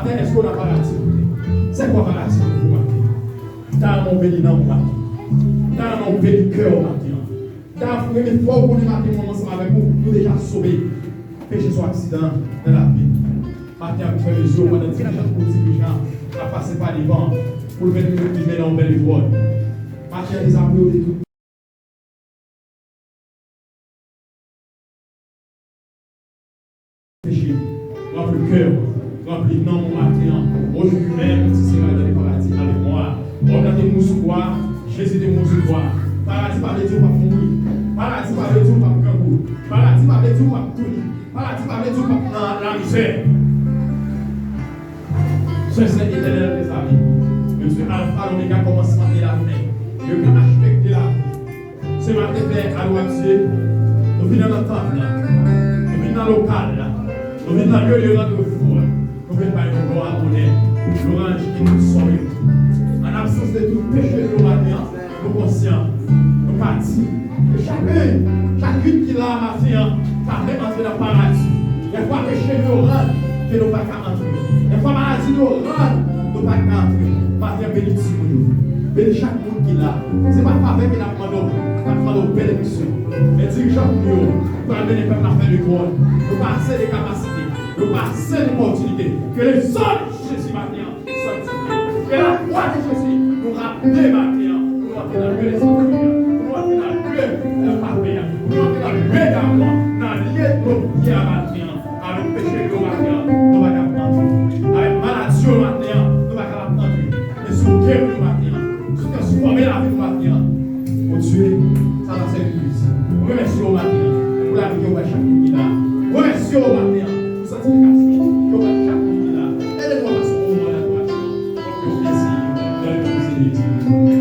matin, est-ce qu'on a paradis? C'est quoi paradis pour vous matin? T'as mon béni dans mon matin. T'as mon béni cœur au matin. T'as fait fort pour le matin, mon ensemble avec vous, nous déjà sauvés. Péché soit accident dans la vie. Matin, vous faites les yeux pendant 10 gens pour 10 gens, à passer par les vents, pour le mettre dans une belle étoile. Matin, les amours de tout. Péché, remplis le cœur, remplis non mon matin. Aujourd'hui même, si c'est là dans le paradis avec moi. On a des mouchoirs, Jésus des mouchoirs. Paradis par les dieux, pas mourir. Paradis par les dieux, pas kangourou. Paradis par les dieux, pas tourner. Paradis par les dieux, pas dans la misère. C'est éternel, mes amis. Je suis Alpha, l'Oméga, commencement de la fin. Je veux aspecter la vie. Ce matin, Père, à l'ouest, nous venons dans le temple, nous venons dans le local, nous venons dans le lieu de rendez-vous. Nous venons par une gloire à honneur. L'orange qui nous sauve. En absence de tout péché de matin, nous conscients, nous partis. Et chacune qui l'a matin, va entrer dans le paradis. Des fois, péché nous rend que nous ne pouvons pas entrer. Des fois, maladie nous rend, nous ne pouvons pas entrer. Matin, bénédiction pour nous. Bénis chaque monde qui l'a. Ce n'est pas faveur qui n'a demandé aux bénédictions. Les dirigeants pour nous, pour amener les peuples à faire du monde. Nous passer des capacités, nous passer des opportunités. Que les hommes de Jésus matin sanctifient. Que la croix de Jésus nous rappelle matin. Nous rentrons dans le lieu des sanctuaires. Nous rentrons dans le lieu de la parole. Nous rentrons dans le lieu d'amour. Dans le lieu de notre vie à matin. Avec péché de matin, nous allons apprendre. Avec maladie au matin, nous allons apprendre. Et sous guerre au matin. Sous transformer la vie au matin. Pour tuer, ça va ser l'église. Remercie au matin pour la vie que vous avez chaque jour qui là. Remercie au matin pour la sanctification que vous avez chaque jour qui là. Et les trois façons pour l'adoration. Donc, je vous remercie de la miséricorde.